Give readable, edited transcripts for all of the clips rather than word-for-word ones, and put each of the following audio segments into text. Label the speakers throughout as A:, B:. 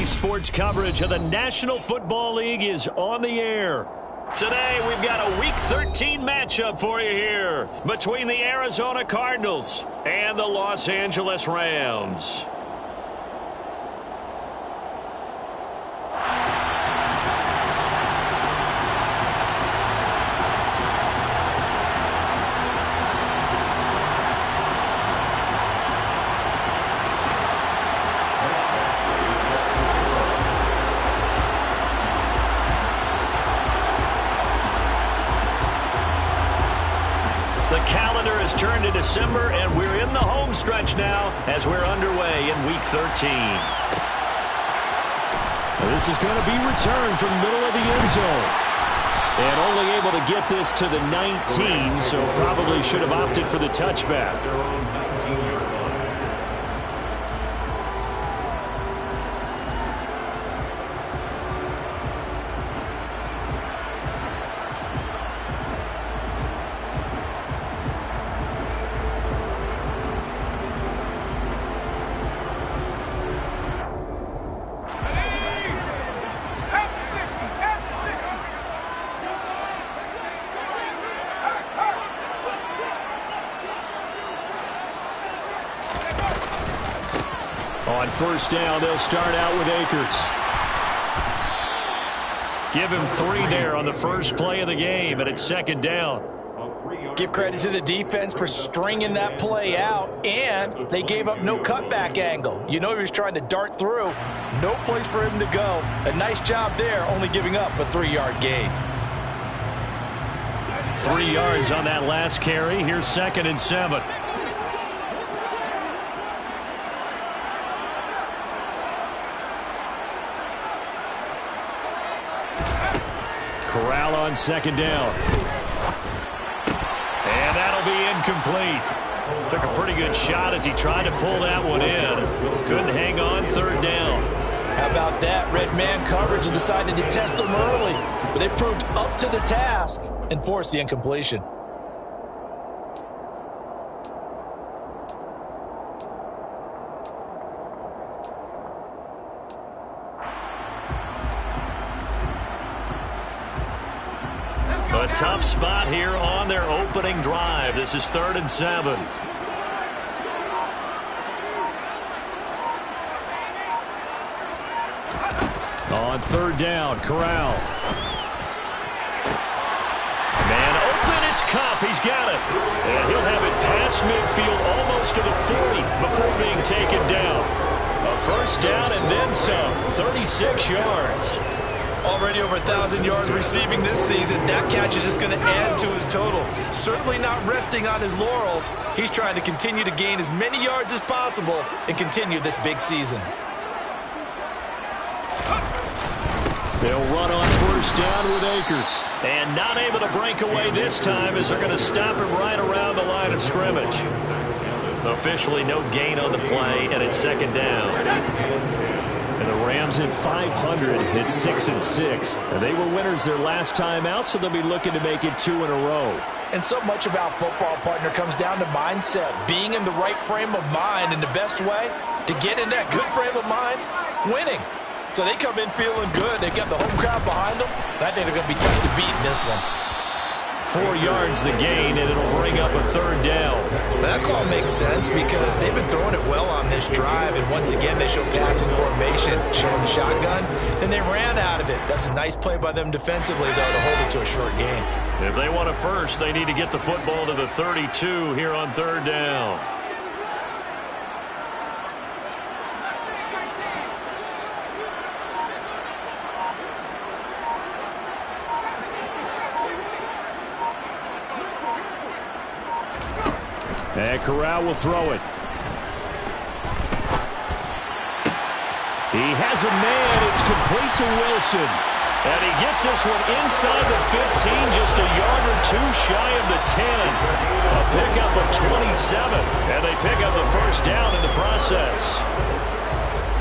A: Today's sports coverage of the National Football League is on the air. Today, we've got a Week 13 matchup for you here between the Arizona Cardinals and the Los Angeles Rams. Turned to December, and we're in the home stretch now as we're underway in Week 13.
B: This is going to be returned from the middle of the end zone. And only able to get this to the 19, so probably should have opted for the touchback. On first down, they'll start out with Akers. Give him 3 there on the first play of the game, and it's second down.
C: Give credit to the defense for stringing that play out, and they gave up no cutback angle. You know he was trying to dart through. No place for him to go. A nice job there, only giving up a 3-yard gain.
A: 3 yards on that last carry. Here's 2nd and 7. Corral on second down. And that'll be incomplete. Took a pretty good shot as he tried to pull that one in. Couldn't hang on third down.
C: How about that? Red man coverage and decided to test them early. But they proved up to the task and forced the incompletion.
A: A tough spot here on their opening drive. This is 3rd and 7. On third down, Corral. Man open, it's Cup. He's got it. And he'll have it past midfield almost to the 40 before being taken down. A first down and then some. 36 yards.
C: Already over 1,000 yards receiving this season. That catch is just going to add to his total. Certainly not resting on his laurels. He's trying to continue to gain as many yards as possible and continue this big season.
A: They'll run on first down with Akers. And not able to break away this time as they're going to stop him right around the line of scrimmage. Officially no gain on the play, and it's second down. And the Rams at 500 hit 6-6. And they were winners their last time out, so they'll be looking to make it 2 in a row.
C: And so much about football, partner, comes down to mindset. Being in the right frame of mind, and the best way to get in that good frame of mind, winning. So they come in feeling good. They've got the home crowd behind them. And I think they're going to be tough to beat in this one.
A: 4 yards the gain, and it'll bring up a third down.
C: That call makes sense because they've been throwing it well on this drive, and once again they show passing formation, showing the shotgun. Then they ran out of it. That's a nice play by them defensively, though, to hold it to a short gain.
A: If they want a first, they need to get the football to the 32 here on third down. And Corral will throw it. He has a man. It's complete to Wilson. And he gets this one inside the 15, just a yard or 2 shy of the 10. A pickup of 27. And they pick up the first down in the process.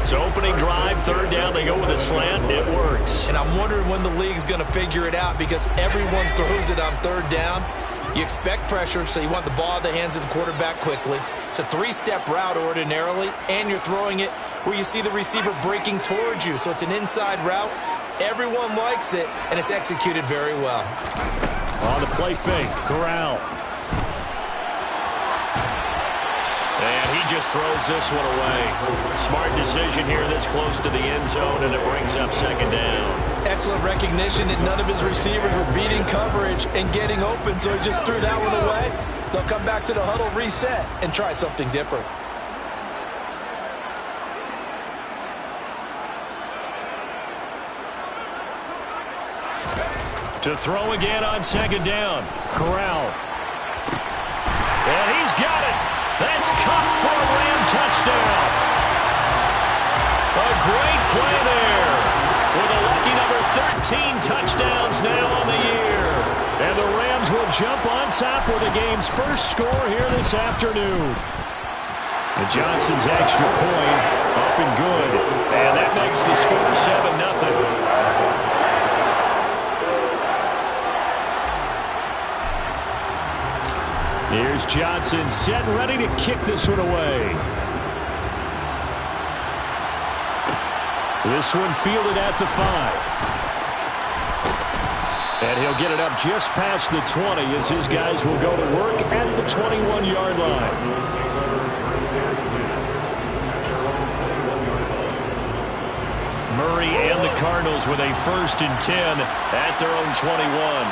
A: So opening drive, third down, they go with a slant. It works.
C: And I'm wondering when the league's going to figure it out because everyone throws it on third down. You expect pressure, so you want the ball in the hands of the quarterback quickly. It's a three-step route ordinarily, and you're throwing it where you see the receiver breaking towards you. So it's an inside route. Everyone likes it, and it's executed very well.
B: On the play fake, Corral.
A: And he just throws this one away. Smart decision here this close to the end zone, and it brings up second down.
C: Excellent recognition that none of his receivers were beating coverage and getting open, so he just threw that one away. They'll come back to the huddle, reset, and try something different.
B: To throw again on second down, Corral.
A: And he's got it. That's caught for a Ram touchdown. A great play there. With a lucky number 13 touchdowns now on the year.
B: And the Rams will jump on top with the game's first score here this afternoon. And Johnson's extra point up and good.
A: And that makes the score 7-0.
B: Here's Johnson set and ready to kick this one away. This one fielded at the 5. And he'll get it up just past the 20 as his guys will go to work at the 21-yard line.
A: Murray and the Cardinals with a 1st and 10 at their own 21.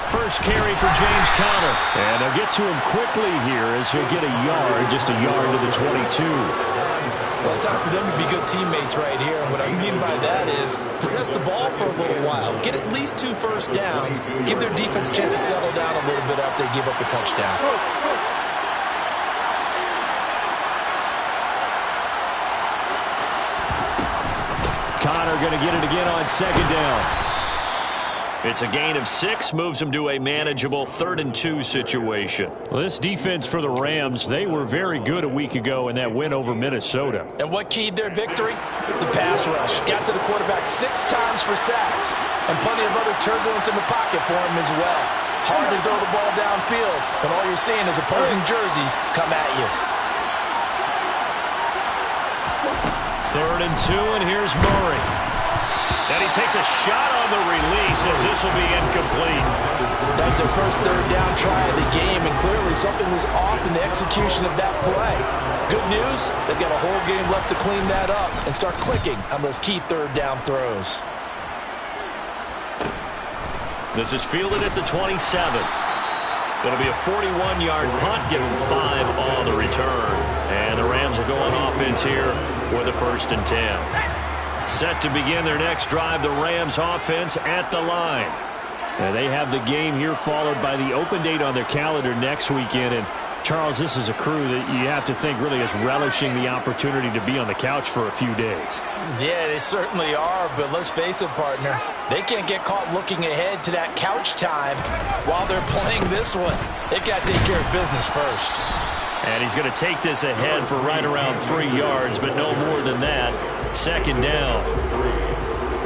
A: First carry for James Conner.
B: And they'll get to him quickly here as he'll get a yard, just a yard to the 22.
C: Well, it's time for them to be good teammates right here. And what I mean by that is possess the ball for a little while. Get at least 2 first downs. Give their defense a chance to settle down a little bit after they give up a touchdown.
B: Conner going to get it again on second down.
A: It's a gain of 6, moves them to a manageable 3rd and 2 situation.
B: Well, this defense for the Rams, they were very good a week ago in that win over Minnesota.
C: And what keyed their victory? The pass rush. Got to the quarterback 6 times for sacks. And plenty of other turbulence in the pocket for him as well. Hard to throw the ball downfield when all you're seeing is opposing jerseys come at you.
A: 3rd and 2, and here's Murray. And he takes a shot on the release as this will be incomplete.
C: That was their first 3rd down try of the game, and clearly something was off in the execution of that play. Good news, they've got a whole game left to clean that up and start clicking on those key 3rd down throws.
A: This is fielded at the 27. It'll be a 41-yard punt, giving 5 on the return. And the Rams will go on offense here with a 1st and 10. Set to begin their next drive, the Rams offense at the line.
B: And they have the game here followed by the open date on their calendar next weekend. And, Charles, this is a crew that you have to think really is relishing the opportunity to be on the couch for a few days.
C: Yeah, they certainly are, but let's face it, partner. They can't get caught looking ahead to that couch time while they're playing this one. They've got to take care of business first.
A: And he's going to take this ahead for right around 3 yards, but no more than that. 2nd down.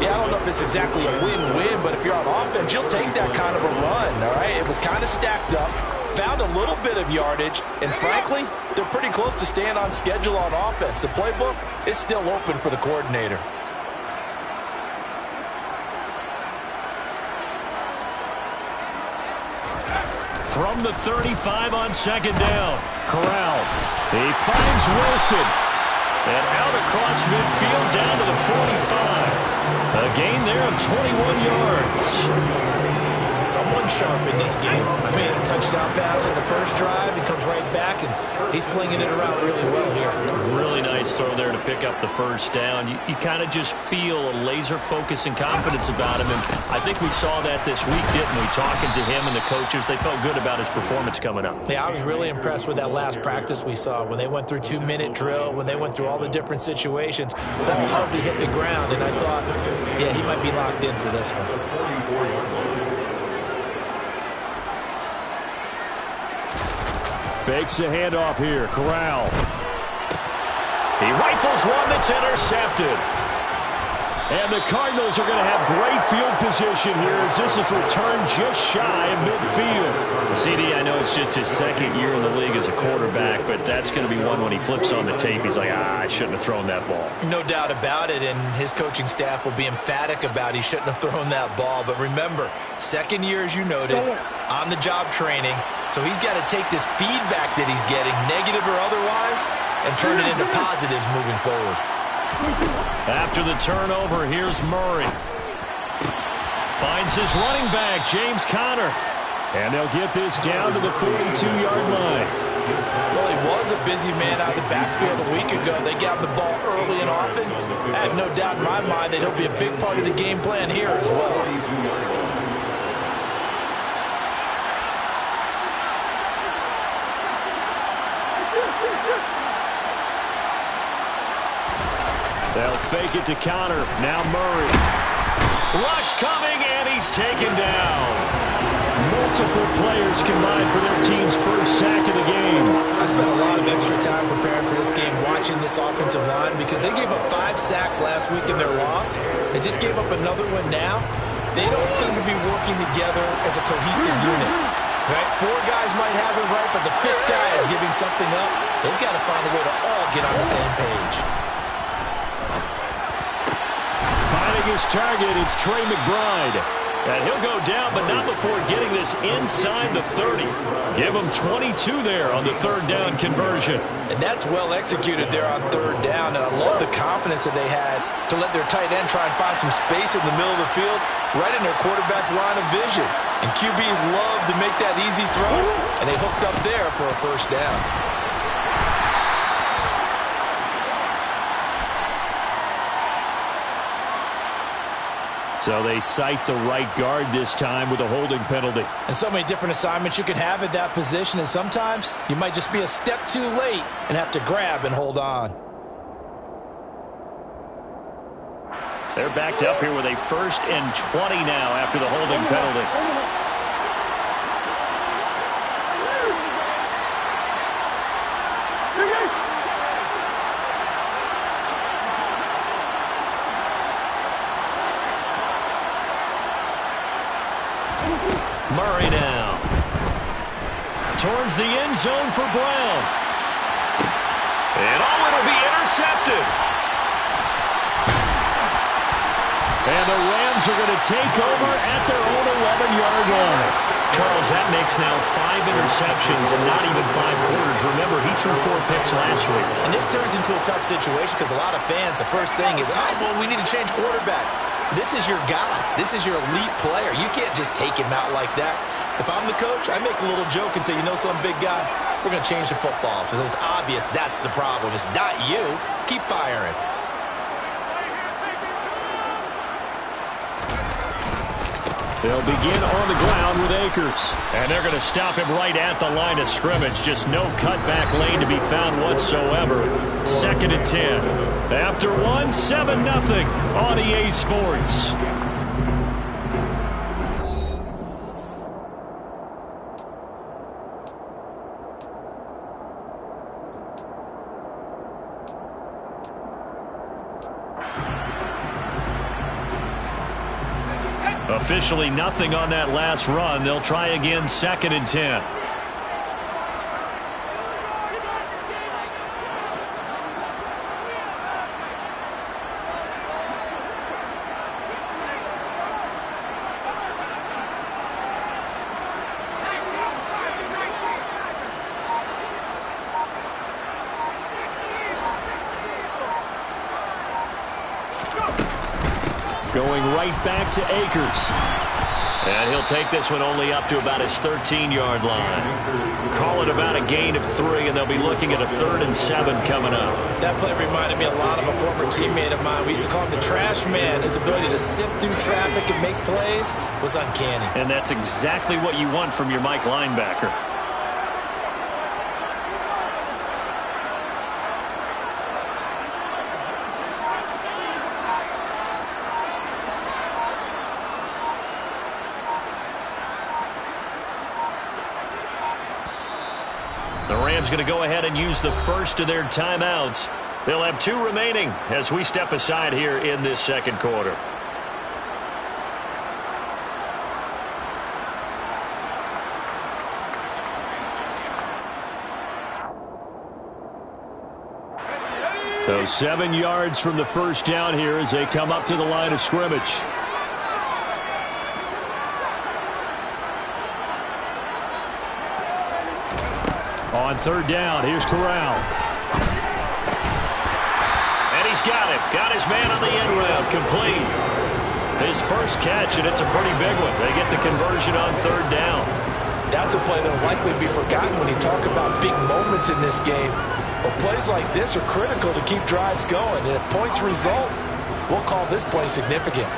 C: Yeah, I don't know if it's exactly a win-win, but if you're on offense, you'll take that kind of a run, all right? It was kind of stacked up, found a little bit of yardage, and frankly, they're pretty close to staying on schedule on offense. The playbook is still open for the coordinator.
A: From the 35 on 2nd down.
B: Corral. He finds Wilson.
A: And out across midfield down to the 45. A gain there of 21 yards.
C: Someone sharp in this game. I mean, a touchdown pass in the first drive. He comes right back, and he's flinging it around really well here.
A: Really nice throw there to pick up the 1st down. You kind of just feel a laser focus and confidence about him, and I think we saw that this week, didn't we? Talking to him and the coaches, they felt good about his performance coming up.
C: Yeah, I was really impressed with that last practice we saw when they went through 2-minute drill, when they went through all the different situations. Ball hardly hit the ground, and I thought, yeah, he might be locked in for this one.
B: Fakes a handoff here. Corral.
A: He rifles one that's intercepted.
B: And the Cardinals are going to have great field position here as this is returned just shy of midfield.
A: CD, I know it's just his second year in the league as a quarterback, but that's going to be one when he flips on the tape. He's like, I shouldn't have thrown that ball.
C: No doubt about it, and his coaching staff will be emphatic about he shouldn't have thrown that ball. But remember, second year, as you noted, on-the-job training, so he's got to take this feedback that he's getting, negative or otherwise, and turn it into positives moving forward.
A: After the turnover, here's Murray. Finds his running back, James Conner.
B: And they'll get this down to the 42-yard line.
C: Well, he was a busy man out of the backfield a week ago. They got the ball early and often. I have no doubt in my mind that he'll be a big part of the game plan here as well.
B: They'll fake it to Conner. Now Murray.
A: Rush coming, and he's taken down.
B: Multiple players combined for their team's first sack of the game.
C: I spent a lot of extra time preparing for this game, watching this offensive line, because they gave up 5 sacks last week in their loss. They just gave up another one now. They don't seem to be working together as a cohesive unit. Right? 4 guys might have it right, but the 5th guy is giving something up. They've got to find a way to all get on the same page.
B: Finding his target, it's Trey McBride.
A: And he'll go down, but not before getting this inside the 30. Give him 22 there on the 3rd down conversion.
C: And that's well executed there on 3rd down. And I love the confidence that they had to let their tight end try and find some space in the middle of the field, right in their quarterback's line of vision. And QBs love to make that easy throw, and they hooked up there for a 1st down.
B: So they cite the right guard this time with a holding penalty.
C: And so many different assignments you can have at that position, and sometimes you might just be a step too late and have to grab and hold on.
A: They're backed up here with a 1st and 20 now after the holding penalty. Murray now. Towards the end zone for Brown. And it'll be intercepted.
B: And the Rams are going to take over at their own 11-yard line.
A: Charles, that makes now 5 interceptions and not even 5 quarters. Remember, he threw 4 picks last week.
C: And this turns into a tough situation because a lot of fans, the first thing is, well, we need to change quarterbacks. This is your guy. This is your elite player. You can't just take him out like that. If I'm the coach, I make a little joke and say, you know, some big guy, we're going to change the football. So it's obvious that's the problem. It's not you. Keep firing.
B: They'll begin on the ground with Akers.
A: And they're going to stop him right at the line of scrimmage. Just no cutback lane to be found whatsoever. 2nd and 10. After 1, 7-0 on EA Sports. Officially nothing on that last run. They'll try again, 2nd and 10.
B: Going right back to Akers.
A: And he'll take this one only up to about his 13-yard line. Call it about a gain of 3, and they'll be looking at a 3rd and 7 coming up.
C: That play reminded me a lot of a former teammate of mine. We used to call him the trash man. His ability to sift through traffic and make plays was uncanny.
A: And that's exactly what you want from your Mike linebacker. The Rams going to go ahead and use the first of their timeouts. They'll have 2 remaining as we step aside here in this second quarter.
B: So 7 yards from the first down here as they come up to the line of scrimmage. On third down, here's Corral.
A: And he's got him. Got his man on the end route. Complete. His first catch, and it's a pretty big one. They get the conversion on third down.
C: That's a play that will likely be forgotten when you talk about big moments in this game. But plays like this are critical to keep drives going. And if points result, we'll call this play significant.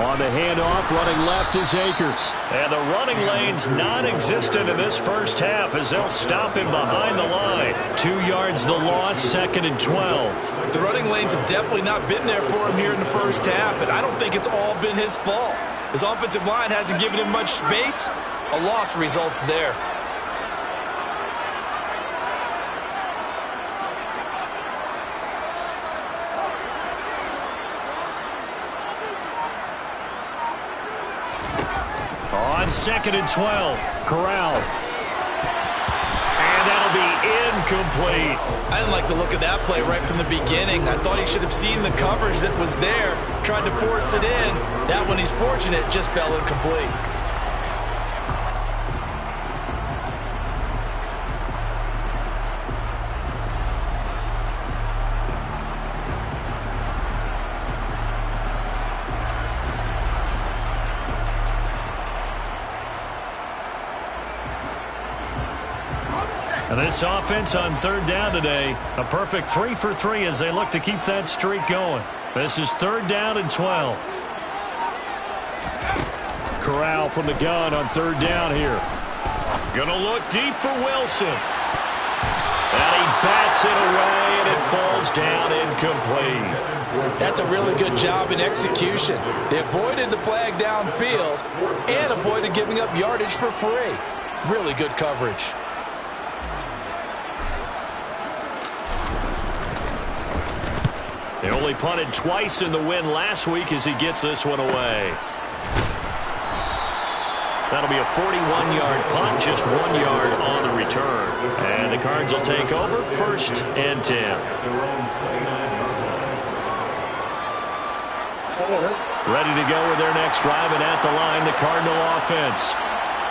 B: On the handoff, running left is Akers.
A: And the running lane's non-existent in this first half as they'll stop him behind the line. 2 yards the loss, 2nd and 12.
C: The running lanes have definitely not been there for him here in the first half, and I don't think it's all been his fault. His offensive line hasn't given him much space. A loss results there.
A: On 2nd and 12, Corral. And that'll be incomplete.
C: I didn't like the look of that play right from the beginning. I thought he should have seen the coverage that was there, tried to force it in. That one, he's fortunate, just fell incomplete.
A: And this offense on third down today, a perfect 3 for 3 as they look to keep that streak going. This is 3rd down and 12.
B: Corral from the gun on 3rd down here.
A: Gonna look deep for Wilson. And he bats it away, and it falls down incomplete.
C: That's a really good job in execution. They avoided the flag downfield and avoided giving up yardage for free. Really good coverage.
A: They only punted twice in the win last week as he gets this one away. That'll be a 41-yard punt, just 1 yard on the return. And the Cards will take over 1st and 10. Ready to go with their next drive, and at the line, the Cardinal offense.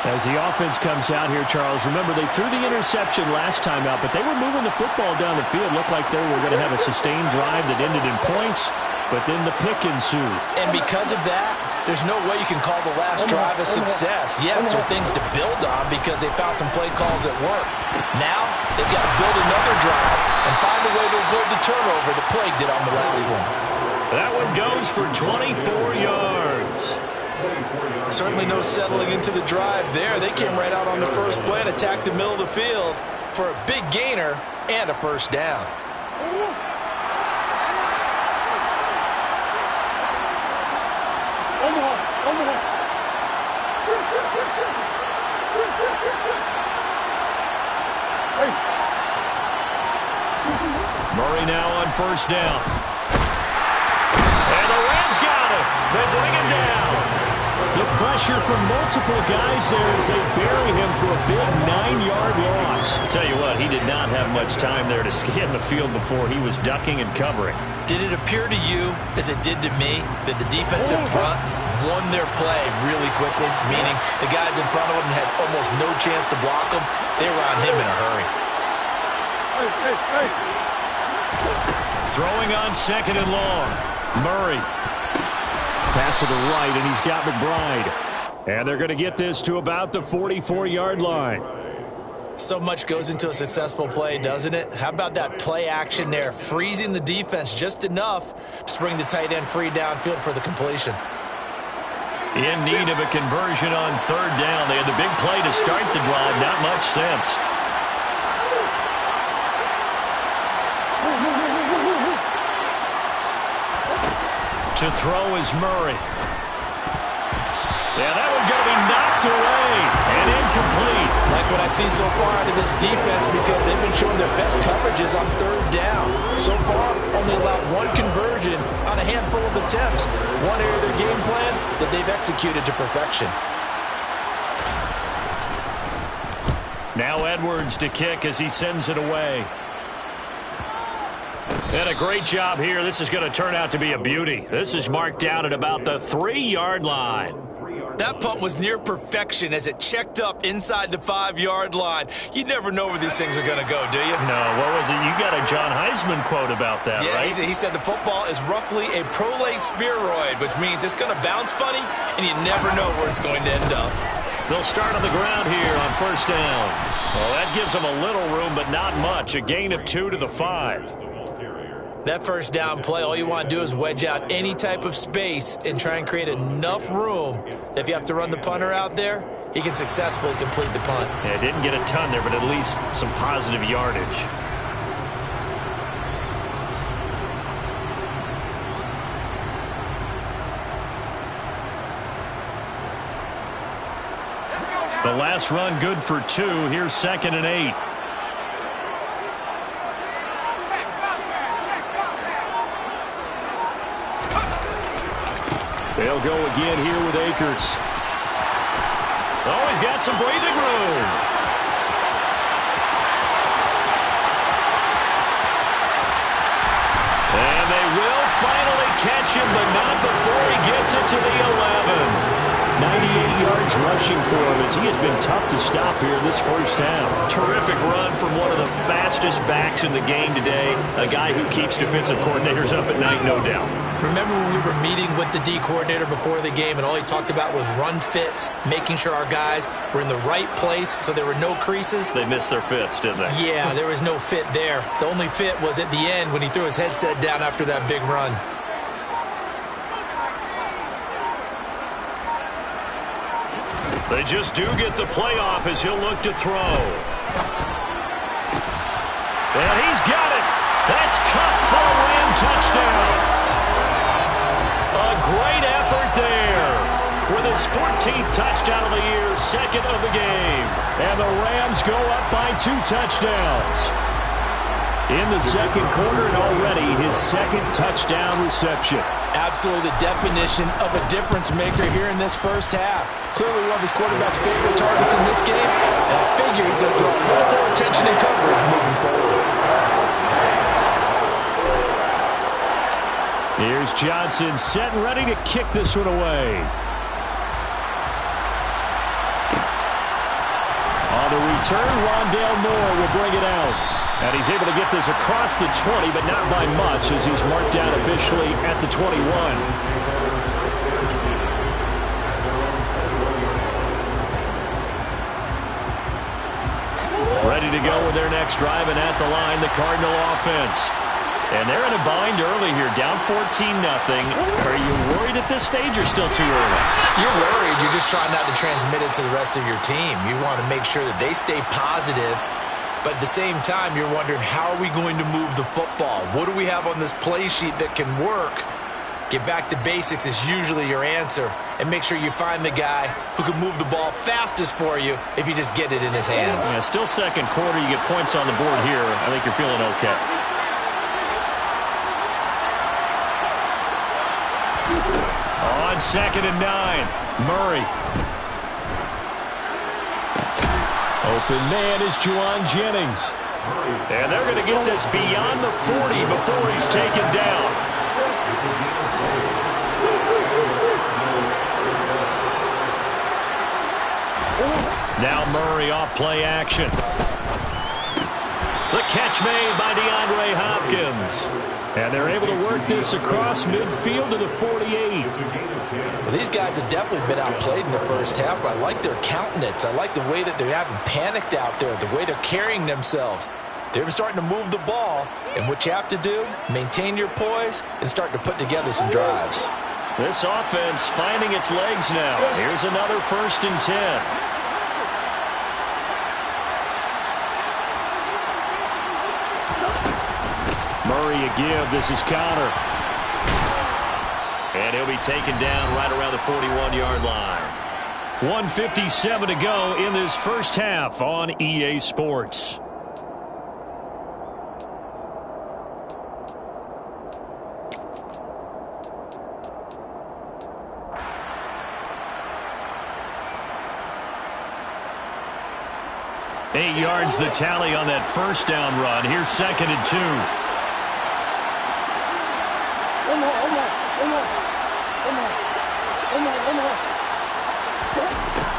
B: As the offense comes out here, Charles, remember they threw the interception last time out, but they were moving the football down the field. Looked like they were going to have a sustained drive that ended in points, but then the pick ensued.
C: And because of that, there's no way you can call the last drive a success. Yes, there are things to build on because they found some play calls that work. Now, they've got to build another drive and find a way to avoid the turnover the play did on the last one.
A: That one goes for 24 yards.
C: Certainly no settling into the drive there. They came right out on the first play and attacked the middle of the field for a big gainer and a 1st down.
A: Murray now on 1st down. And the Rams got him. They bring him down.
B: The pressure from multiple guys there as they bury him for a big 9-yard loss.
A: I'll tell you what, he did not have much time there to scan the field before he was ducking and covering.
C: Did it appear to you, as it did to me, that the defensive front won their play really quickly? Meaning the guys in front of them had almost no chance to block him. They were on him in a hurry.
A: Throwing on 2nd and long. Murray.
B: Pass to the right, and he's got McBride. And they're going to get this to about the 44-yard line.
C: So much goes into a successful play, doesn't it? How about that play action there, freezing the defense just enough to bring the tight end free downfield for the completion.
A: In need of a conversion on 3rd down. They had the big play to start the drive. Not much sense. To throw is Murray. Yeah, that one's going to be knocked away and incomplete.
C: Like what I see so far out of this defense, because they've been showing their best coverages on third down. So far, only allowed one conversion on a handful of attempts. One area of their game plan that they've executed to perfection.
A: Now Edwards to kick as he sends it away. And a great job here. This is going to turn out to be a beauty. This is marked down at about the 3-yard line.
D: That punt was near perfection as it checked up inside the 5-yard line. You never know where these things are going to go, do you?
A: No, what was it? You got a John Heisman quote about that,
D: yeah,
A: right?
D: He said the football is roughly a prolate spheroid, which means it's going to bounce funny, and you never know where it's going to end up.
A: They'll start on the ground here on first down. Well, that gives them a little room, but not much. A gain of 2 to the 5.
C: That first down play, all you want to do is wedge out any type of space and try and create enough room that if you have to run the punter out there, he can successfully complete the punt.
A: Yeah, didn't get a ton there, but at least some positive yardage. The last run good for 2. Here's 2nd and 8. They'll go again here with Akers. Oh, he's got some breathing room. And they will finally catch him, but not before he gets it to the 11.
B: 98 yards rushing for him as he has been tough to stop here this first half.
A: Terrific run from one of the fastest backs in the game today. A guy who keeps defensive coordinators up at night, no doubt.
C: Remember when we were meeting with the D coordinator before the game and all he talked about was run fits, making sure our guys were in the right place so there were no creases?
A: They missed their fits, didn't they?
C: Yeah, there was no fit there. The only fit was at the end when he threw his headset down after that big run.
A: They just do get the playoff as he'll look to throw. And he's got it. That's caught for a Ram touchdown. A great effort there. With his 14th touchdown of the year, 2nd of the game. And the Rams go up by 2 touchdowns.
B: In the second quarter and already his 2nd touchdown reception.
C: Absolutely the definition of a difference maker here in this first half. Clearly one of his quarterback's favorite targets in this game. And I figure he's going to draw a lot more attention and coverage moving forward.
B: Here's Johnson set and ready to kick this one away. On the return, Rondale Moore will bring it out. And he's able to get this across the 20, but not by much as he's marked down officially at the 21.
A: Ready to go with their next drive, and at the line, the Cardinal offense. And they're in a bind early here, down 14-0. Are you worried at this stage or still too early?
C: You're worried. You're just trying not to transmit it to the rest of your team. You want to make sure that they stay positive. But at the same time, you're wondering, how are we going to move the football? What do we have on this play sheet that can work? Get back to basics is usually your answer. And make sure you find the guy who can move the ball fastest for you if you just get it in his hands.
A: Yeah, still second quarter. You get points on the board here. I think you're feeling okay. On 2nd and 9, Murray.
B: Open man is Juwan Jennings.
A: And they're going to get this beyond the 40 before he's taken down. Now Murray off play action. The catch made by DeAndre Hopkins.
B: And they're able to work this across midfield to the 48.
C: Well, these guys have definitely been outplayed in the first half. I like their countenance. I like the way that they haven't panicked out there, the way they're carrying themselves. They're starting to move the ball, and what you have to do, maintain your poise and start to put together some drives.
A: This offense finding its legs now. Here's another 1st and 10.
B: Murray a give. This is Connor.
A: And he'll be taken down right around the 41-yard line. 1:57 to go in this first half on EA Sports. Eight yards the tally on that first down run. Here's 2nd and 2.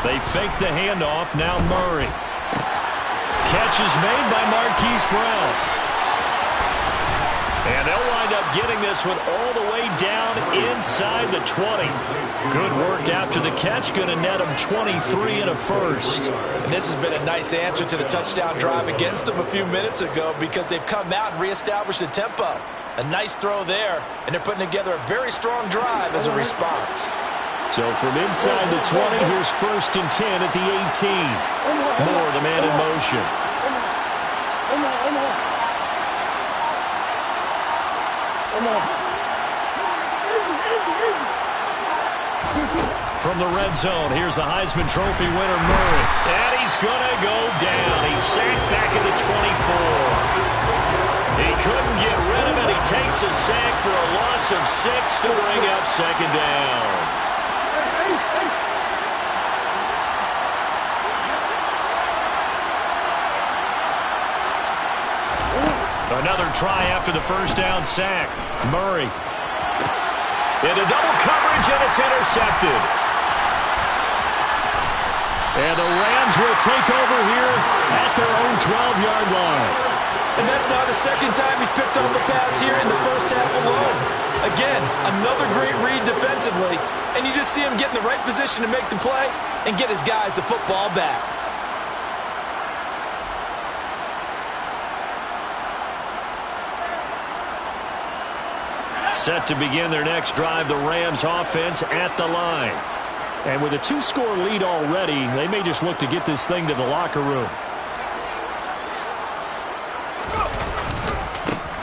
A: They fake the handoff. Now Murray. Catch is made by Marquise Brown. And they'll wind up getting this one all the way down inside the 20. Good work after the catch. Going to net them 23 and a first.
C: And this has been a nice answer to the touchdown drive against them a few minutes ago because they've come out and reestablished the tempo. A nice throw there, and they're putting together a very strong drive as a response.
B: So from inside the 20, here's 1st and 10 at the 18. Moore, the man in motion.
A: From the red zone, here's the Heisman Trophy winner, Murray. And he's going to go down. He's sacked back at the 24. He couldn't get rid of it. He takes a sack for a loss of 6 to bring up 2nd down. Another try after the first down sack. Murray. Into double coverage, and it's intercepted. And the Rams will take over here at their own 12-yard line.
D: And that's not the second time he's picked off a pass here in the first half alone. Again, another great read defensively, and you just see him get in the right position to make the play and get his guys the football back.
A: Set to begin their next drive, the Rams offense at the line.
B: And with a 2-score lead already, they may just look to get this thing to the locker room.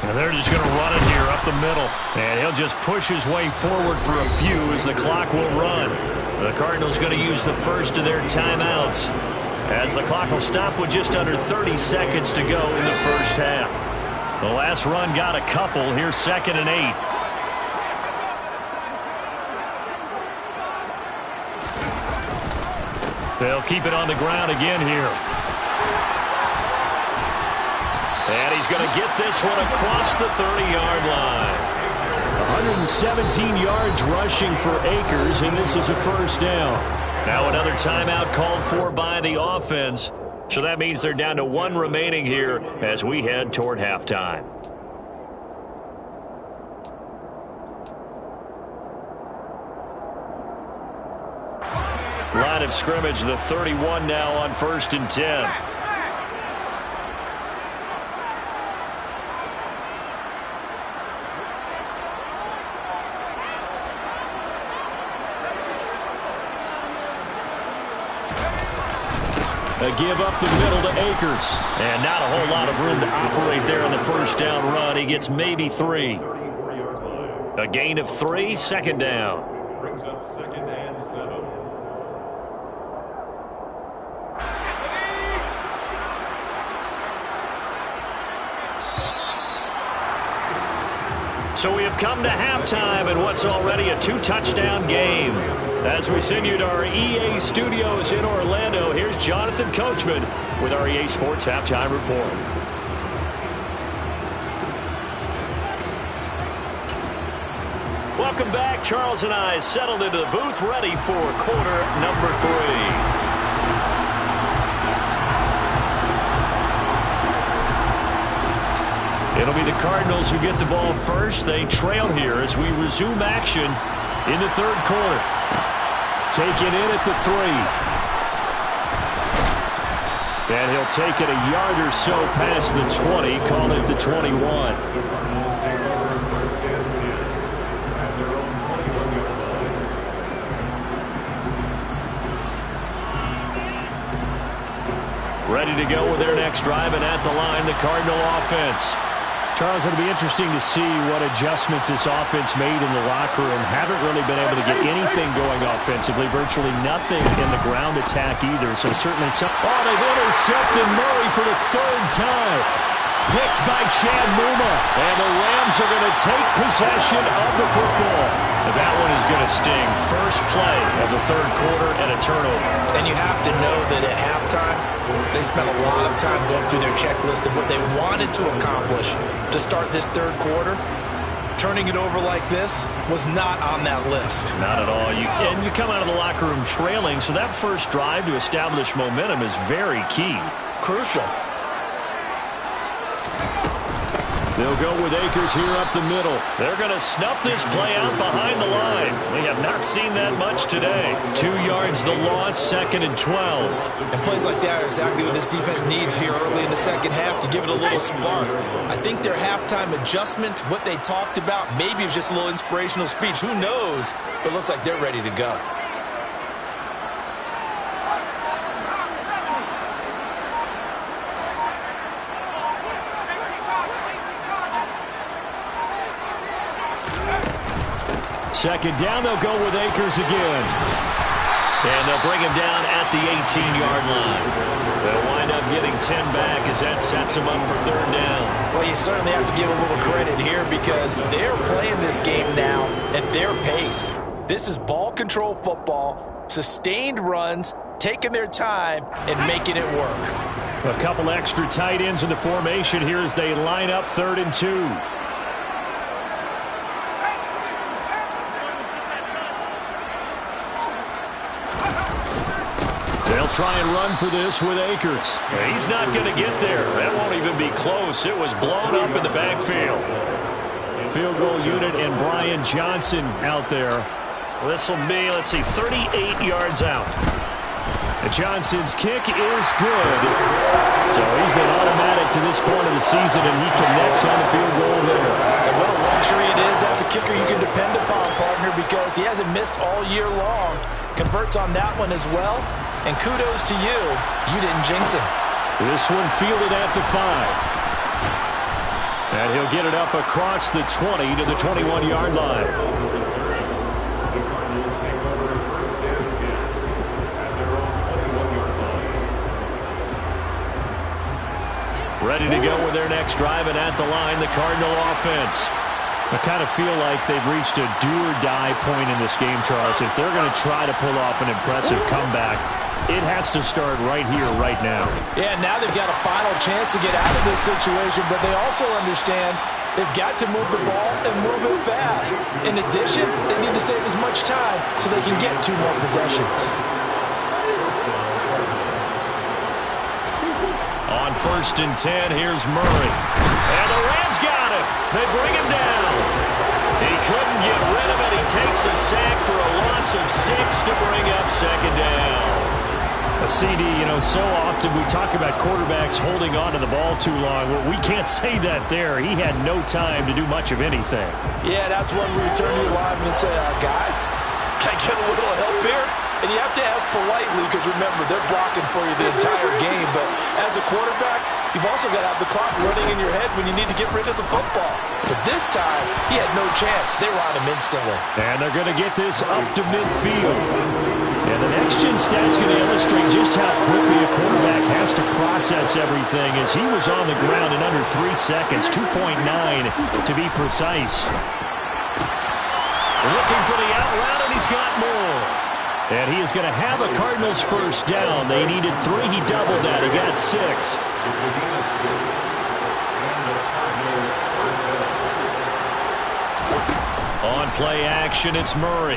A: And they're just going to run it here up the middle. And he'll just push his way forward for a few as the clock will run. The Cardinals going to use the first of their timeouts as the clock will stop with just under 30 seconds to go in the first half. The last run got a couple. Here's 2nd and 8. They'll keep it on the ground again here. And he's going to get this one across the 30-yard line.
B: 117 yards rushing for Akers, and this is a first down.
A: Now another timeout called for by the offense. So that means they're down to 1 remaining here as we head toward halftime. Line of scrimmage, the 31 now on 1st and 10. A give up the middle to Akers. And not a whole lot of room to operate there on the first down run. He gets maybe 3. A gain of 3, 2nd down.
E: Brings up 2nd and 7.
A: So we have come to halftime in what's already a 2-touchdown game. As we send you to our EA studios in Orlando, here's Jonathan Coachman with our EA Sports Halftime Report. Welcome back. Charles and I settled into the booth ready for quarter number 3. It'll be the Cardinals who get the ball first. They trail here as we resume action in the 3rd quarter. Taken in at the 3. And he'll take it a yard or so past the 20, call it the 21. Ready to go with their next drive, and at the line, the Cardinal offense.
B: Charles, it'll be interesting to see what adjustments this offense made in the locker room. Haven't really been able to get anything going offensively, virtually nothing in the ground attack either. So certainly some.
A: Oh, they've intercepted Murray for the third time.
B: Picked by Chad Muma.
A: And the Rams are going to take possession of the football. That one is going to sting. First play of the third quarter and a turnover.
C: And you have to know that at halftime, they spent a lot of time going through their checklist of what they wanted to accomplish to start this third quarter. Turning it over like this was not on that list.
A: Not at all. And you come out of the locker room trailing, so that first drive to establish momentum is very key.
C: Crucial.
A: They'll go with Akers here up the middle. They're going to snuff this play out behind the line. We have not seen that much today. 2 yards the loss, 2nd and 12.
C: And plays like that are exactly what this defense needs here early in the second half to give it a little spark. I think their halftime adjustments, what they talked about, maybe it was just a little inspirational speech. Who knows? But it looks like they're ready to go.
A: Second down, they'll go with Akers again. And they'll bring him down at the 18-yard line. They'll wind up getting 10 back as that sets them up for third down.
C: Well, you certainly have to give a little credit here because they're playing this game now at their pace. This is ball control football, sustained runs, taking their time, and making it work.
B: A couple extra tight ends in the formation here as they line up 3rd and 2.
A: They'll try and run for this with Akers. He's not going to get there. That won't even be close. It was blown up in the backfield.
B: Field goal unit and Brian Johnson out there.
A: This will be, 38 yards out.
B: And Johnson's kick is good. So he's been automatic to this point of the season, and he connects on the field goal there.
C: And what a luxury it is to have a kicker you can depend upon, partner, because he hasn't missed all year long. Converts on that one as well. And kudos to you. You didn't jinx him.
B: This one fielded at the 5. And he'll get it up across the 20 to the 21-yard line.
A: Ready to go with their next drive, and at the line, the Cardinal offense.
B: I kind of feel like they've reached a do-or-die point in this game, Charles. If they're going to try to pull off an impressive comeback, it has to start right here, right now.
C: Yeah, now they've got a final chance to get out of this situation, but they also understand they've got to move the ball and move it fast. In addition, they need to save as much time so they can get 2 more possessions.
A: On 1st and 10, here's Murray. And the Rams got him. They bring him down. He couldn't get rid of it. He takes a sack for a loss of 6 to bring up 2nd down.
B: CD, so often we talk about quarterbacks holding on to the ball too long. Well, we can't say that there. He had no time to do much of anything.
C: Yeah, that's when we turn to your lineman and say, guys, can I get a little help here? And you have to ask politely because, remember, they're blocking for you the entire game. But as a quarterback, you've also got to have the clock running in your head when you need to get rid of the football. But this time, he had no chance. They were on him instantly.
B: And they're going to get this up to midfield. And the next-gen stat's going to illustrate just how quickly a quarterback has to process everything as he was on the ground in under 3 seconds, 2.9 to be precise.
A: Looking for the out route, and he's got more.
B: And he is going to have a Cardinals first down. They needed 3. He doubled that. He got 6.
A: On play action, it's Murray.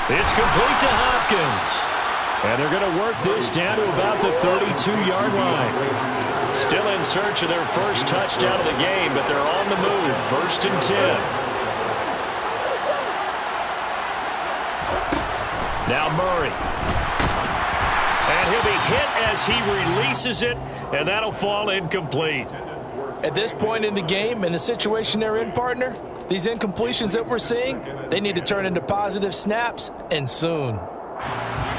A: It's complete to Hopkins.
B: And they're going to work this down to about the 32-yard line.
A: Still in search of their first touchdown of the game, but they're on the move. 1st and 10. Now Murray. And he'll be hit as he releases it, and that'll fall incomplete.
C: At this point in the game, in the situation they're in, partner, these incompletions that we're seeing, they need to turn into positive snaps, and soon.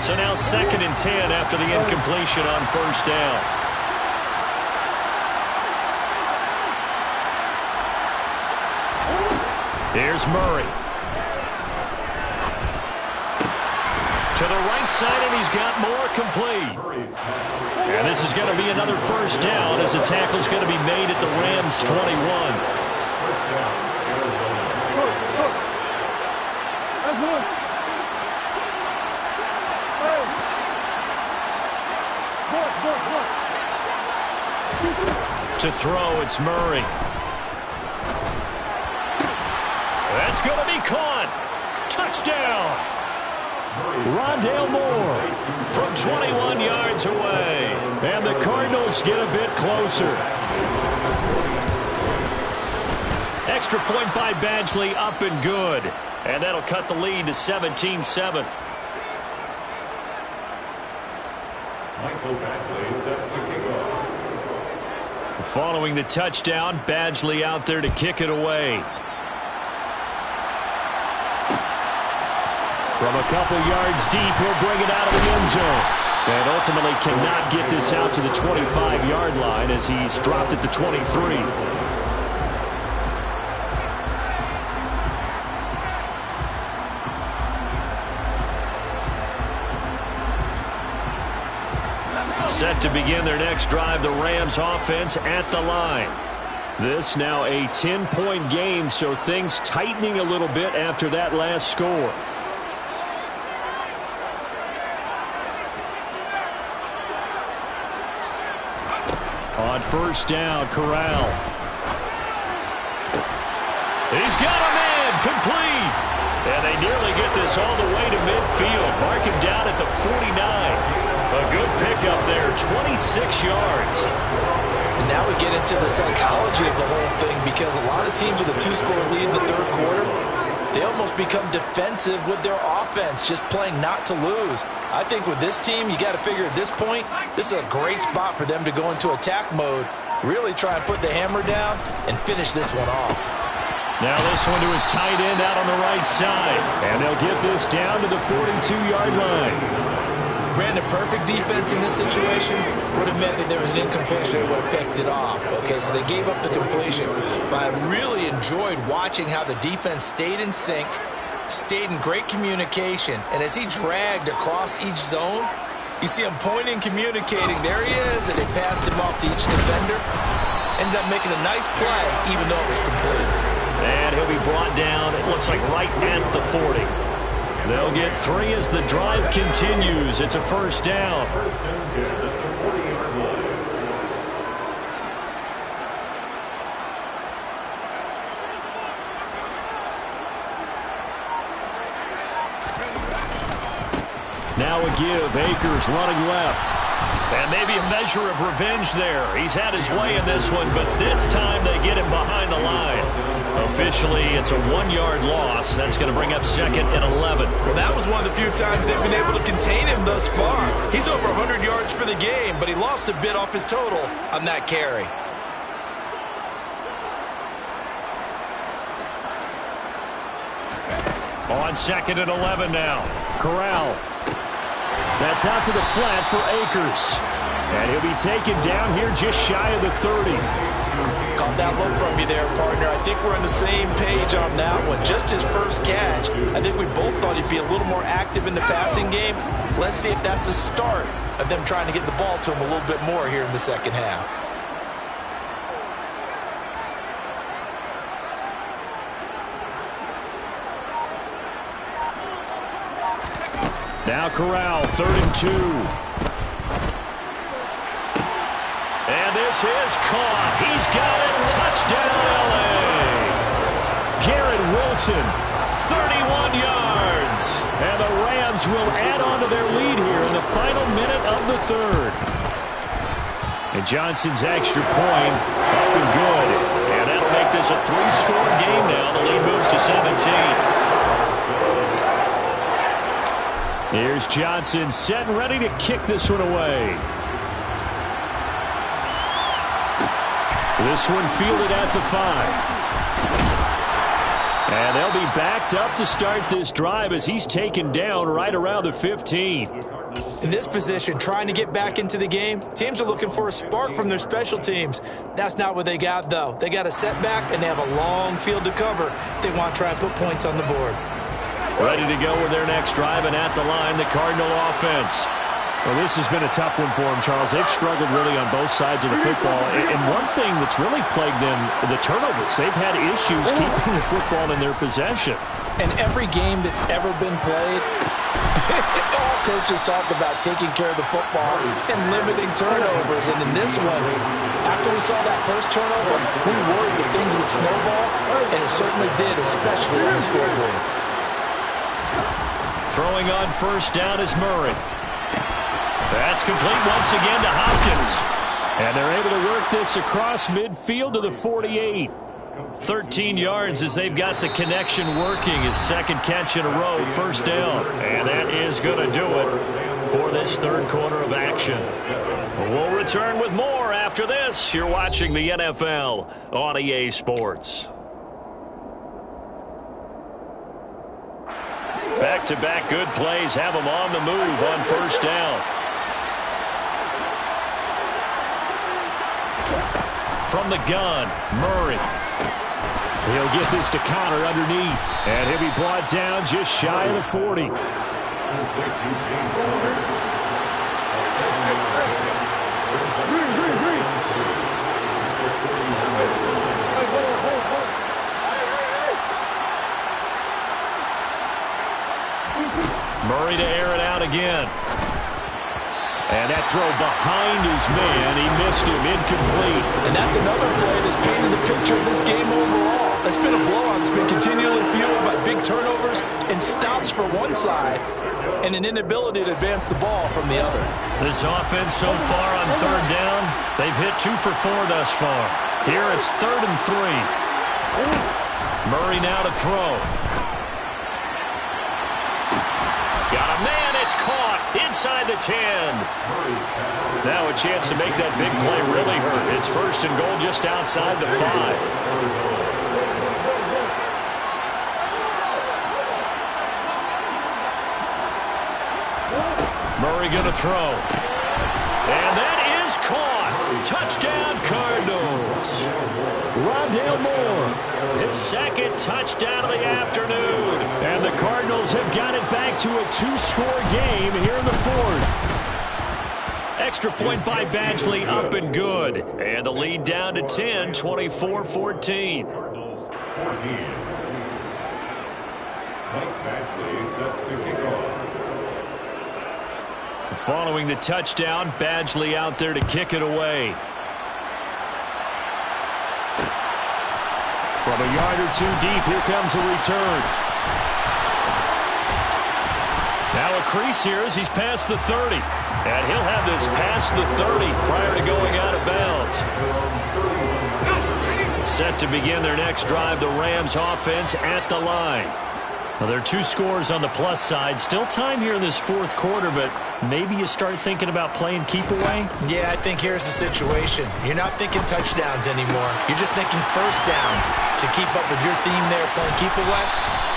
A: So now 2nd and 10 after the incompletion on 1st down. Here's Murray. To the right side, and he's got more complete. And this is going to be another first down as the tackle is going to be made at the Rams' 21.
E: First down, Arizona.
A: To throw, it's Murray. That's going to be caught. Touchdown. Rondale Moore from 21 yards away. And the Cardinals get a bit closer. Extra point by Badgley, up and good. And that'll cut the lead to 17-7.
E: Michael Badgley set to kick off.
A: Following the touchdown, Badgley out there to kick it away. From a couple yards deep, he'll bring it out of the end zone. And ultimately cannot get this out to the 25-yard line as he's dropped at the 23. Set to begin their next drive, the Rams offense at the line. This now a 10-point game, so things tightening a little bit after that last score. On first down, Corral. He's got a man, complete. And they nearly get this all the way to midfield. Mark him down at the 49. A good pickup there, 26 yards.
C: And now we get into the psychology of the whole thing, because a lot of teams with a 2-score lead in the third quarter, they almost become defensive with their offense, just playing not to lose. I think with this team, you got to figure at this point, this is a great spot for them to go into attack mode, really try and put the hammer down and finish this one off.
A: Now this one to his tight end out on the right side. And they'll get this down to the 42-yard line.
C: Brandon, perfect defense in this situation would have meant that there was an incompletion. They would have picked it off. Okay, so they gave up the completion. But I really enjoyed watching how the defense stayed in sync, stayed in great communication. And as he dragged across each zone, you see him pointing, communicating. There he is, and they passed him off to each defender. Ended up making a nice play, even though it was complete.
A: And he'll be brought down, it looks like right at the 40. They'll get 3 as the drive continues. It's a first down.
E: First down to the 40-yard line.
A: Now a give. Akers running left. And maybe a measure of revenge there. He's had his way in this one, but this time they get him behind the line. Officially, it's a 1-yard loss. That's going to bring up 2nd and 11.
C: Well, that was one of the few times they've been able to contain him thus far. He's over 100 yards for the game, but he lost a bit off his total on that carry.
A: On 2nd and 11 now. Corral. That's out to the flat for Akers. And he'll be taken down here just shy of the 30.
C: Caught that look from you there, partner. I think we're on the same page on that one. Just his first catch. I think we both thought he'd be a little more active in the passing game. Let's see if that's the start of them trying to get the ball to him a little bit more here in the second half.
A: Now Corral, 3rd and 2. And this is caught. He's got it. Touchdown, L.A. Garrett Wilson, 31 yards. And the Rams will add on to their lead here in the final minute of the third. And Johnson's extra point up and good. And that'll make this a 3-score game now. The lead moves to 17. Here's Johnson set and ready to kick this one away. This one fielded at the 5. And they'll be backed up to start this drive as he's taken down right around the 15.
C: In this position, trying to get back into the game, teams are looking for a spark from their special teams. That's not what they got, though. They got a setback, and they have a long field to cover if they want to try and put points on the board.
B: Ready to go with their next drive, and at the line, the Cardinal offense. Well, this has been a tough one for them, Charles. They've struggled really on both sides of the football. And one thing that's really plagued them, the turnovers. They've had issues keeping the football in their possession.
C: And every game that's ever been played, all coaches talk about taking care of the football and limiting turnovers. And in this one, after we saw that first turnover, we worried that things would snowball, and it certainly did, especially on the scoreboard.
A: Throwing on first down is Murray. That's complete once again to Hopkins.
B: And they're able to work this across midfield to the 48.
A: 13 yards as they've got the connection working. His second catch in a row, first down. And that is going to do it for this third quarter of action. We'll return with more after this. You're watching the NFL on EA Sports. Back-to-back good plays have them on the move on first down. From the gun, Murray.
B: He'll get this to Connor underneath. And he'll be brought down just shy of the 40.
A: Murray to air it out again.
B: And that throw behind his man, he missed him, incomplete.
C: And that's another play that's painted the picture of this game overall. It's been a blowout. It's been continually fueled by big turnovers and stops for one side and an inability to advance the ball from the other.
A: This offense so far on third down, they've hit 2 for 4 thus far. Here it's 3rd and 3. Murray now to throw. Got a man, it's caught inside the 10. Now a chance to make that big play really hurt. It's 1st and goal just outside the 5. Murray going to throw. And that is caught. Touchdown, Cardinals.
B: Rondale Moore.
A: His second touchdown of the afternoon.
B: And the Cardinals have got it back to a 2-score game here in the 4th.
A: Extra point by Badgley, up and good. And the lead down to 10, 24-14.
E: Mike Badgley set to kick off.
A: Following the touchdown, Badgley out there to kick it away.
B: From a yard or 2 deep, here comes a return.
A: Now a crease here as he's past the 30. And he'll have this past the 30 prior to going out of bounds. Set to begin their next drive, the Rams offense at the line. Well, there are 2 scores on the plus side. Still time here in this 4th quarter, but maybe you start thinking about playing keep away?
C: Yeah, I think here's the situation. You're not thinking touchdowns anymore. You're just thinking first downs. To keep up with your theme there, playing keep away,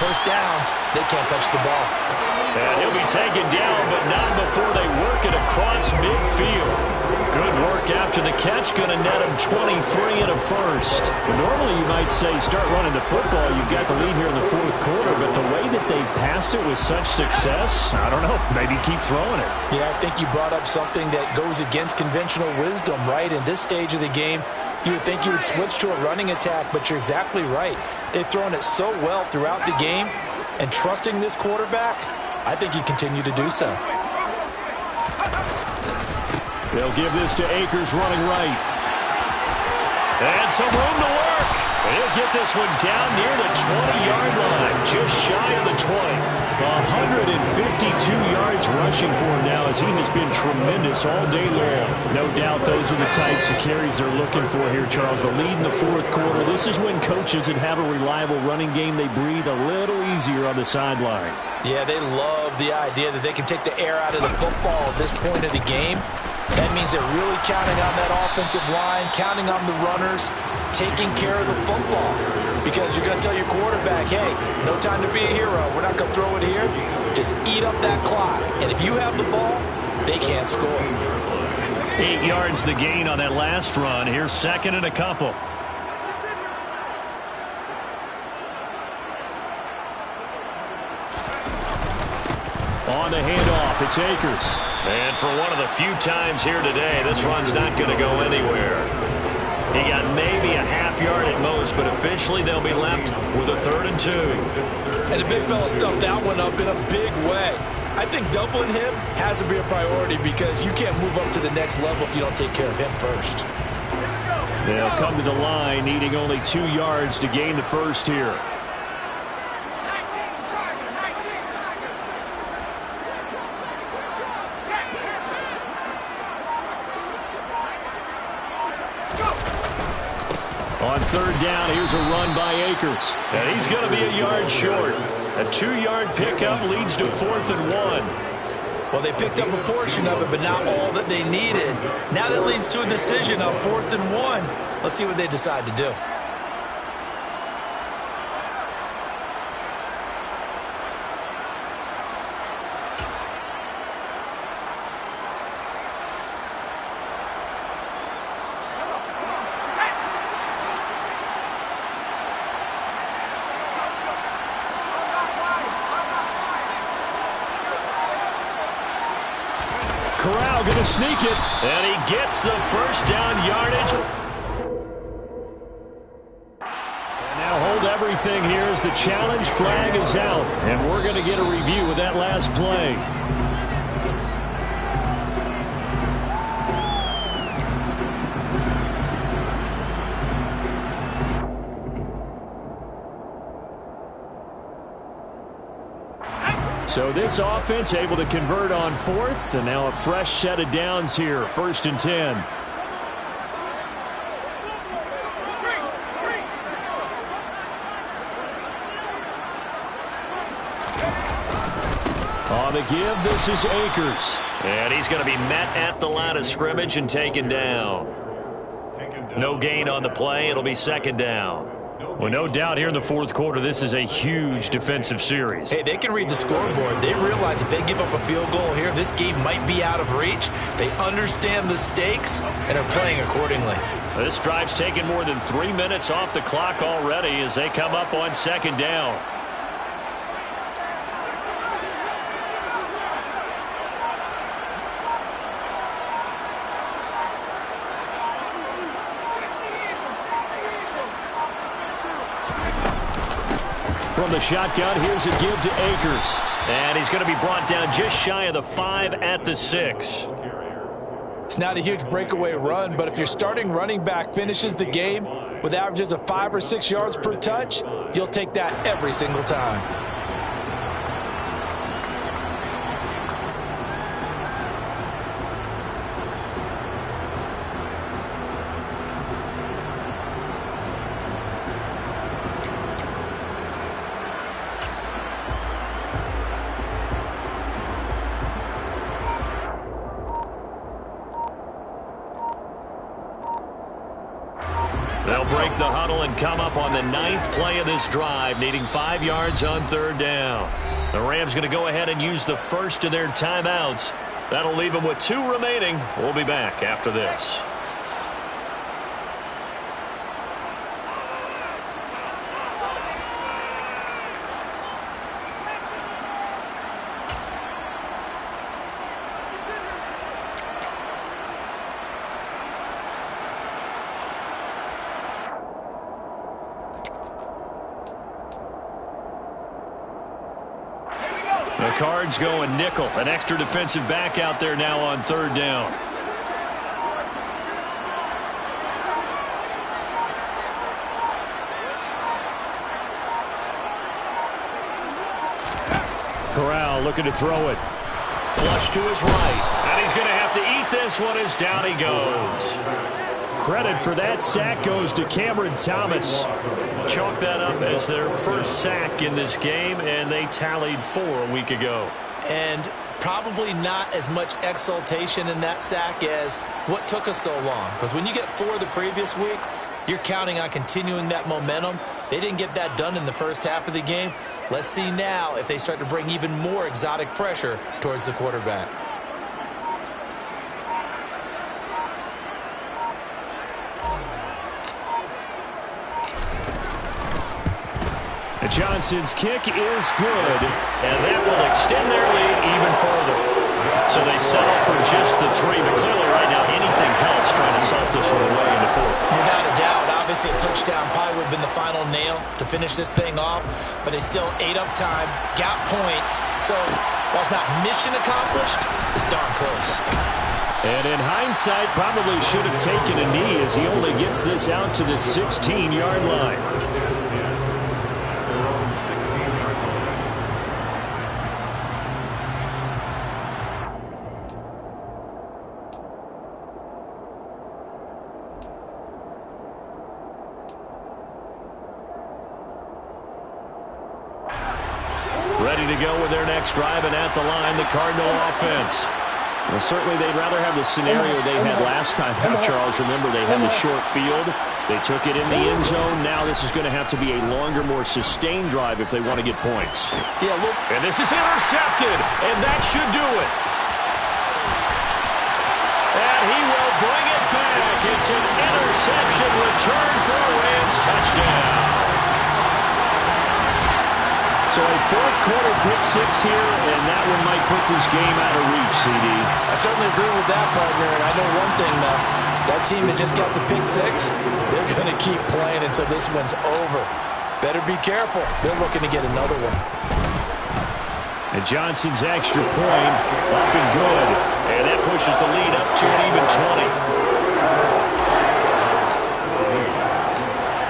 C: first downs, they can't touch the ball.
A: And he'll be taken down, but not before they work it across midfield. Good work after the catch, going to net him 23 and a first.
B: Well, normally you might say start running the football. You've got the lead here in the 4th quarter, but the way that they've passed it with such success, I don't know, maybe keep throwing it.
C: Yeah, I think you brought up something that goes against conventional wisdom, right? In this stage of the game, you would think you would switch to a running attack, but you're exactly right. They've thrown it so well throughout the game, and trusting this quarterback, I think you continue to do so.
B: They'll give this to Akers running right.
A: And some room to work. He'll get this one down near the 20-yard line, just shy of the 20.
B: 152 yards rushing for him now as he has been tremendous all day long. No doubt those are the types of carries they're looking for here, Charles. The lead in the 4th quarter. This is when coaches that have a reliable running game, they breathe a little easier on the sideline.
C: Yeah, they love the idea that they can take the air out of the football at this point of the game. That means they're really counting on that offensive line, counting on the runners, taking care of the football. Because you're going to tell your quarterback, hey, no time to be a hero. We're not going to throw it here. Just eat up that clock. And if you have the ball, they can't score.
A: 8 yards the gain on that last run. Here's second and a couple. On the handoff, it's Akers. And for one of the few times here today, this run's not going to go anywhere. He got maybe a half yard at most, but officially they'll be left with a 3rd and 2.
C: And the big fella stuffed that one up in a big way. I think doubling him has to be a priority because you can't move up to the next level if you don't take care of him first.
B: They'll come to the line needing only 2 yards to gain the first here. On 3rd down, here's a run by Akers.
A: And he's going to be a yard short. A 2-yard pickup leads to 4th and 1.
C: Well, they picked up a portion of it, but not all that they needed. Now that leads to a decision on 4th and 1. Let's see what they decide to do.
B: Corral going to sneak it.
A: And he gets the first down yardage.
B: And now hold everything here as the challenge flag is out. And we're going to get a review of that last play. So this offense able to convert on 4th, and now a fresh set of downs here, 1st and 10. On the give, this is Akers.
A: And he's going to be met at the line of scrimmage and taken down. No gain on the play. It'll be 2nd down.
B: Well, no doubt here in the 4th quarter, this is a huge defensive series.
C: Hey, they can read the scoreboard. They realize if they give up a field goal here, this game might be out of reach. They understand the stakes and are playing accordingly.
A: This drive's taken more than 3 minutes off the clock already as they come up on 2nd down.
B: From the shotgun, here's a give to Akers.
A: And he's going to be brought down just shy of the 5 at the 6.
C: It's not a huge breakaway run, but if your starting running back finishes the game with averages of 5 or 6 yards per touch, you'll take that every single time.
A: They'll break the huddle and come up on the 9th play of this drive, needing 5 yards on 3rd down. The Rams going to go ahead and use the first of their timeouts. That'll leave them with 2 remaining. We'll be back after this.
B: The Cards going nickel. An extra defensive back out there now on 3rd down. Corral looking to throw it.
A: Flush to his right. And he's going to have to eat this one as down he goes.
B: Credit for that sack goes to Cameron Thomas.
A: Chalk that up as their first sack in this game, and they tallied 4 a week ago.
C: And probably not as much exultation in that sack as what took us so long. Because when you get 4 the previous week, you're counting on continuing that momentum. They didn't get that done in the first half of the game. Let's see now if they start to bring even more exotic pressure towards the quarterback.
B: Johnson's kick is good, and that will extend their lead even further. So they settle for just the 3, but clearly right now anything helps trying to salt this one away in the 4th.
C: Without a doubt, obviously a touchdown probably would have been the final nail to finish this thing off, but they still ate up time, got points. So while it's not mission accomplished, it's darn close.
B: And in hindsight, probably should have taken a knee as he only gets this out to the 16-yard line. Ready to go with their next drive, and at the line, the Cardinal offense. Well, certainly they'd rather have the scenario they had last time out, Charles. Remember, they had the short field. They took it in the end zone. Now this is going to have to be a longer, more sustained drive if they want to get points.
C: Yeah, look.
A: And this is intercepted, and that should do it. And he will bring it back. It's an interception return for a Rams touchdown.
B: So a 4th quarter pick-6 here, and that one might put this game out of reach, CD.
C: I certainly agree with that, partner. And I know one thing, though. That team that just got the pick-6, they're going to keep playing until this one's over. Better be careful. They're looking to get another one.
B: And Johnson's extra point up and good.
A: And that pushes the lead up to an even 20.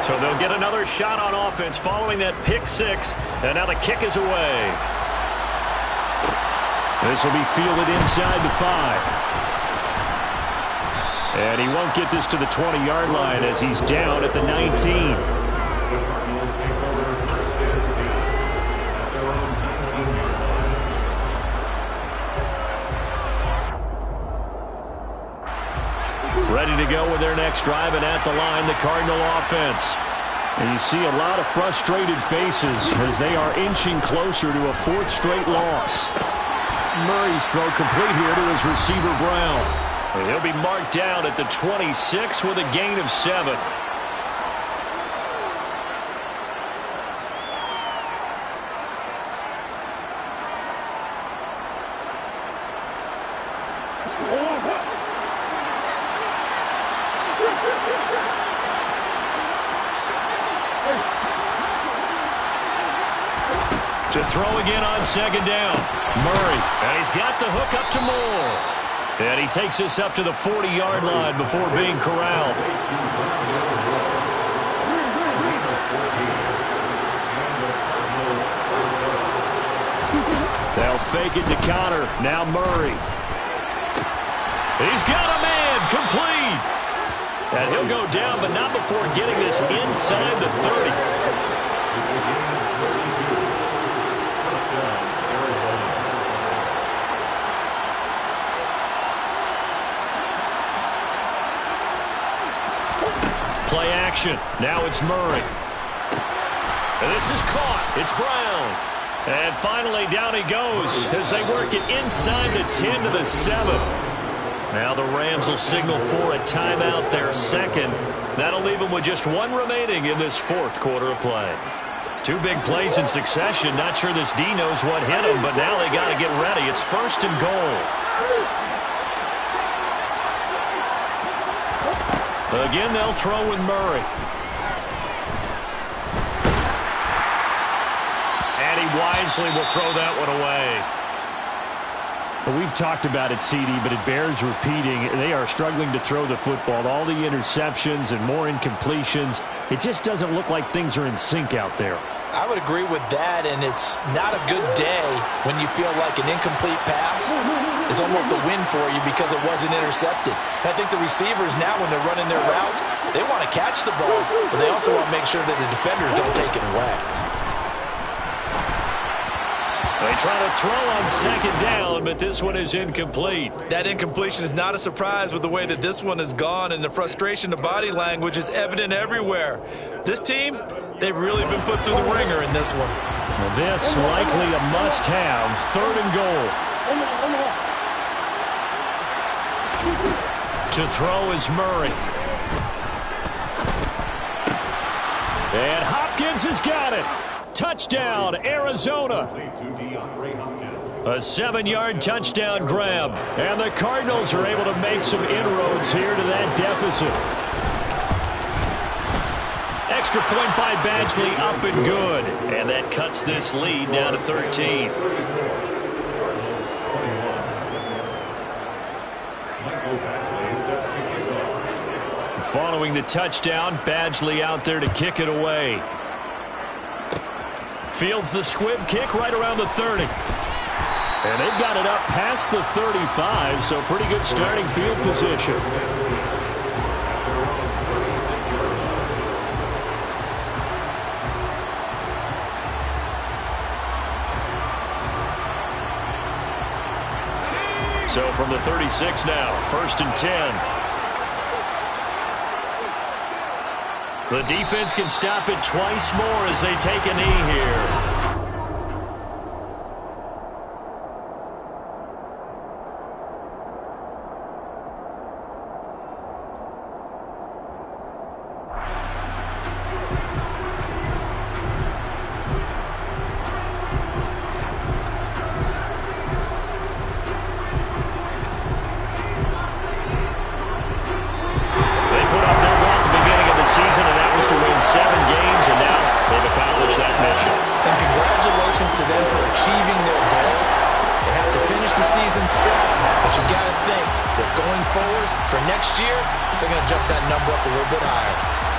A: So they'll get another shot on offense following that pick-6. And now the kick is away.
B: This will be fielded inside the 5. And he won't get this to the 20-yard line as he's down at the 19. Ready to go with their next drive, and at the line, the Cardinal offense. And you see a lot of frustrated faces as they are inching closer to a 4th straight loss. Murray's throw complete here to his receiver, Brown.
A: And he'll be marked down at the 26 with a gain of 7. To throw again on 2nd down. Murray. And he's got the hook up to Moore. And he takes this up to the 40-yard line before being corralled.
B: They'll fake it to Connor. Now Murray.
A: He's got a man. Complete. And he'll go down, but not before getting this inside the 30. Play action. Now it's Murray. And this is caught. It's Brown. And finally down he goes as they work it inside the 10 to the 7. Now the Rams will signal for a timeout, their 2nd. That'll leave them with just 1 remaining in this 4th quarter of play. 2 big plays in succession. Not sure this D knows what hit him, but now they got to get ready. It's 1st and goal. Again, they'll throw with Murray. And he wisely will throw that one away.
B: Well, we've talked about it, CD, but it bears repeating. They are struggling to throw the football. All the interceptions and more incompletions. It just doesn't look like things are in sync out there.
C: I would agree with that, and it's not a good day when you feel like an incomplete pass is almost a win for you because it wasn't intercepted. And I think the receivers now, when they're running their routes, they want to catch the ball, but they also want to make sure that the defenders don't take it away.
A: They try to throw on 2nd down, but this one is incomplete.
D: That incompletion is not a surprise with the way that this one has gone, and the frustration, the body language is evident everywhere. This team, they've really been put through the ringer in this one.
B: Well, this likely a must-have. 3rd and goal.
A: To throw is Murray.
B: And Hopkins has got it.
A: Touchdown, Arizona. A 7-yard touchdown grab. And the Cardinals are able to make some inroads here to that deficit. Extra point by Badgley, up and good. And that cuts this lead down to 13. Following the touchdown, Badgley out there to kick it away. Fields the squib kick right around the 30. And they've got it up past the 35, so pretty good starting field position. So from the 36 now, 1st and 10. The defense can stop it twice more as they take a knee here.
C: Season, and that was to win 7 games, and now they've accomplished that mission. And congratulations to them for achieving their goal. They have to finish the season strong, but you got to think that going forward for next year, they're going to jump that number up a little bit higher.